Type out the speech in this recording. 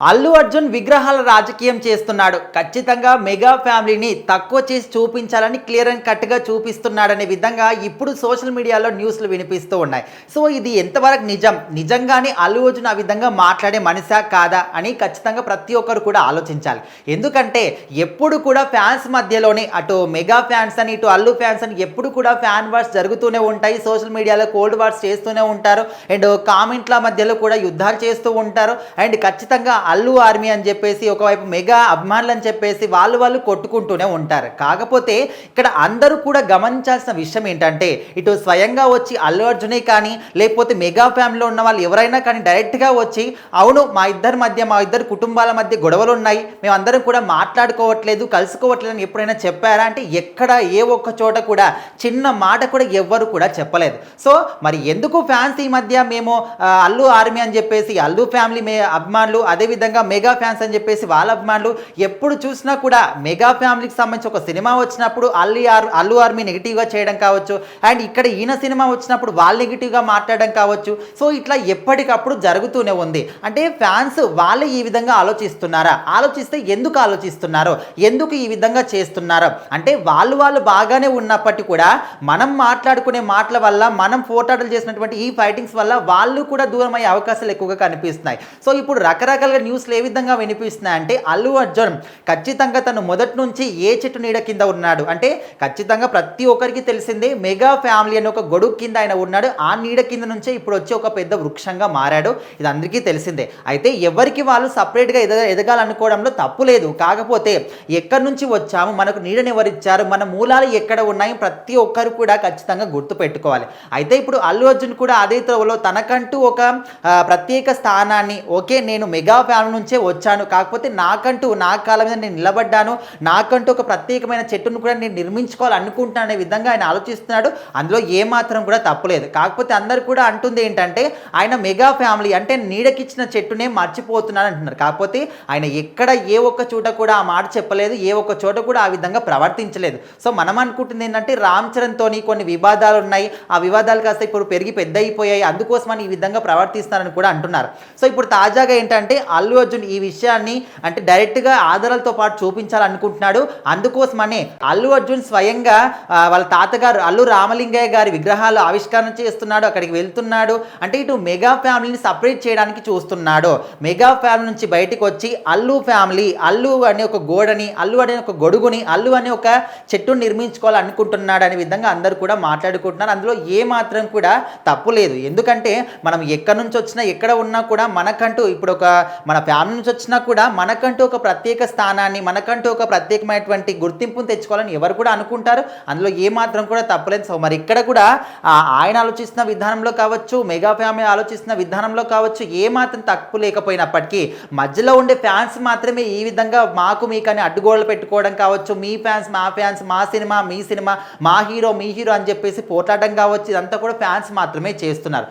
అల్లు అర్జున్ విగ్రహాల రాజకీయం చేస్తున్నాడు. ఖచ్చితంగా మెగా ఫ్యామిలీని తక్కువ చేసి చూపించాలని క్లియర్ అండ్ కట్‌గా చూపిస్తున్నాడనే విధంగా ఇప్పుడు సోషల్ మీడియాలో న్యూస్‌లు వినిపిస్తూ ఉన్నాయి. సో ఇది ఎంతవరకు నిజం? నిజంగానే అల్లు అర్జున్ ఆ విధంగా మాట్లాడే మనిషా కాదా అని ఖచ్చితంగా ప్రతి ఒక్కరు కూడా ఆలోచించాలి. ఎందుకంటే ఎప్పుడు కూడా ఫ్యాన్స్ మధ్యలోనే అటు మెగా ఫ్యాన్స్ అని ఇటు అల్లు ఫ్యాన్స్ అని ఎప్పుడు కూడా ఫ్యాన్ వార్స్ జరుగుతూనే ఉంటాయి. సోషల్ మీడియాలో కోల్డ్ వార్స్ చేస్తూనే ఉంటారు. అండ్ కామెంట్ల మధ్యలో కూడా యుద్ధాలు చేస్తూ ఉంటారు. అండ్ ఖచ్చితంగా అల్లు ఆర్మీ అని చెప్పేసి ఒకవైపు మెగా అభిమానులు అని చెప్పేసి వాళ్ళు కొట్టుకుంటూనే ఉంటారు. కాకపోతే ఇక్కడ అందరూ కూడా గమనించాల్సిన విషయం ఏంటంటే ఇటు స్వయంగా వచ్చి అల్లు అర్జునే కానీ లేకపోతే మెగా ఫ్యామిలీలో ఉన్న వాళ్ళు ఎవరైనా కానీ డైరెక్ట్గా వచ్చి అవును మా ఇద్దరు కుటుంబాల మధ్య గొడవలు ఉన్నాయి, మేమందరం కూడా మాట్లాడుకోవట్లేదు కలుసుకోవట్లేదు అని ఎప్పుడైనా చెప్పారా అంటే ఎక్కడ ఏ ఒక్క చోట కూడా చిన్న మాట కూడా ఎవ్వరు కూడా చెప్పలేదు. సో మరి ఎందుకు ఫ్యాన్స్ ఈ మధ్య మేము అల్లు ఆర్మీ అని చెప్పేసి అల్లు ఫ్యామిలీ అభిమానులు అదేవిధంగా మెగా ఫ్యాన్స్ అని చెప్పేసి వాళ్ళ అభిమానులు ఎప్పుడు చూసినా కూడా మెగా ఫ్యామిలీకి సంబంధించి ఒక సినిమా వచ్చినప్పుడు అల్లు ఆర్మీ నెగిటివ్గా చేయడం కావచ్చు, అండ్ ఇక్కడ ఈయన సినిమా వచ్చినప్పుడు వాళ్ళు నెగిటివ్గా మాట్లాడడం కావచ్చు. సో ఇట్లా ఎప్పటికప్పుడు జరుగుతూనే ఉంది. అంటే ఫ్యాన్స్ వాళ్ళు ఈ విధంగా ఆలోచిస్తున్నారా? ఆలోచిస్తే ఎందుకు ఆలోచిస్తున్నారో, ఎందుకు ఈ విధంగా చేస్తున్నారో అంటే వాళ్ళు బాగానే ఉన్నప్పటికీ కూడా మనం మాట్లాడుకునే మాటల వల్ల మనం పోరాటాలు చేసినటువంటి ఈ ఫైటింగ్స్ వల్ల వాళ్ళు కూడా దూరం అయ్యే అవకాశాలు ఎక్కువగా కనిపిస్తున్నాయి. సో ఇప్పుడు రకరకాలుగా న్యూస్లు ఏ విధంగా వినిపిస్తున్నాయి అంటే అల్లు అర్జున్ ఖచ్చితంగా తను మొదటి నుంచి ఏ చెట్టు నీడ కింద ఉన్నాడు అంటే ఖచ్చితంగా ప్రతి ఒక్కరికి తెలిసిందే మెగా ఫ్యామిలీ అని ఒక గొడుగు కింద ఆయన ఉన్నాడు. ఆ నీడ కింద నుంచే ఇప్పుడు వచ్చి ఒక పెద్ద వృక్షంగా మారాడు. ఇది అందరికీ తెలిసిందే. అయితే ఎవరికి వాళ్ళు సపరేట్గా ఎదగాలనుకోవడంలో తప్పు లేదు. కాకపోతే ఎక్కడి నుంచి వచ్చాము, మనకు నీడని ఎవరిచ్చారు, మన మూలాలు ఎక్కడ ఉన్నాయి ప్రతి ఒక్కరు కూడా ఖచ్చితంగా గుర్తు పెట్టుకోవాలి. అయితే ఇప్పుడు అల్లు అర్జున్ కూడా అదే త్రోవలో తనకంటూ ఒక ప్రత్యేక స్థానాన్ని ఓకే నేను మెగా ఫ్యామిలీ నుంచే వచ్చాను, కాకపోతే నాకంటూ నా కాళ్ళ మీద నేను నిలబడ్డాను, నాకంటూ ఒక ప్రత్యేకమైన చెట్టును కూడా నేను నిర్మించుకోవాలనుకుంటున్నాను అనే విధంగా ఆయన ఆలోచిస్తున్నాడు. అందులో ఏమాత్రం కూడా తప్పులేదు. కాకపోతే అందరు కూడా అంటుంది ఏంటంటే ఆయన మెగా ఫ్యామిలీ అంటే నీడకిచ్చిన చెట్టునే మర్చిపోతున్నాను అంటున్నారు. కాకపోతే ఆయన ఎక్కడ ఏ ఒక్క చోట కూడా ఆ మాట చెప్పలేదు, ఏ ఒక్క చోట కూడా ఆ విధంగా ప్రవర్తించలేదు. సో మనం అనుకుంటుంది ఏంటంటే రామ్ చరణ్తోని కొన్ని వివాదాలు ఉన్నాయి, ఆ వివాదాలు కాస్త ఇప్పుడు పెరిగి పెద్ద అయిపోయాయి, అందుకోసమని ఈ విధంగా ప్రవర్తిస్తారని కూడా అంటున్నారు. సో ఇప్పుడు తాజాగా ఏంటంటే అల్లు అర్జున్ ఈ విషయాన్ని అంటే డైరెక్ట్గా ఆధారాలతో పాటు చూపించాలనుకుంటున్నాడు. అందుకోసమనే అల్లు అర్జున్ స్వయంగా వాళ్ళ తాతగారు అల్లు రామలింగయ్య గారి విగ్రహాలు ఆవిష్కరణ చేస్తున్నాడు, అక్కడికి వెళ్తున్నాడు. అంటే ఇటు మెగా ఫ్యామిలీని సపరేట్ చేయడానికి చూస్తున్నాడు. మెగా ఫ్యామిలీ నుంచి బయటకు వచ్చి అల్లు ఫ్యామిలీ, అల్లు అనే ఒక గోడని, అల్లు అనే ఒక గొడుగుని, అల్లు అనే ఒక చెట్టును నిర్మించుకోవాలనుకుంటున్నాడు అనే విధంగా అందరూ కూడా మాట్లాడుకుంటున్నారు. అందులో ఏ మాత్రం కూడా తప్పు లేదు. ఎందుకంటే మనం ఎక్కడి నుంచి వచ్చినా ఎక్కడ ఉన్నా కూడా మనకంటూ ఇప్పుడు మన ఫ్యామిలీ నుంచి వచ్చినా కూడా మనకంటూ ఒక ప్రత్యేక స్థానాన్ని, మనకంటూ ఒక ప్రత్యేకమైనటువంటి గుర్తింపును తెచ్చుకోవాలని ఎవరు కూడా అనుకుంటారు. అందులో ఏమాత్రం కూడా తప్పలేదు. సో మరి ఇక్కడ కూడా ఆయన ఆలోచిస్తున్న విధానంలో కావచ్చు, మెగా ఫ్యామిలీ ఆలోచిస్తున్న విధానంలో కావచ్చు ఏమాత్రం తప్పు లేకపోయినప్పటికీ మధ్యలో ఉండే ఫ్యాన్స్ మాత్రమే ఈ విధంగా మాకు మీకని అడ్డుగోడలు పెట్టుకోవడం కావచ్చు, మీ ఫ్యాన్స్ మా ఫ్యాన్స్, మా సినిమా మీ సినిమా, మా హీరో మీ హీరో అని చెప్పేసి పోట్లాడడం కావచ్చు, ఇదంతా కూడా ఫ్యాన్స్ మాత్రమే చేస్తున్నారు.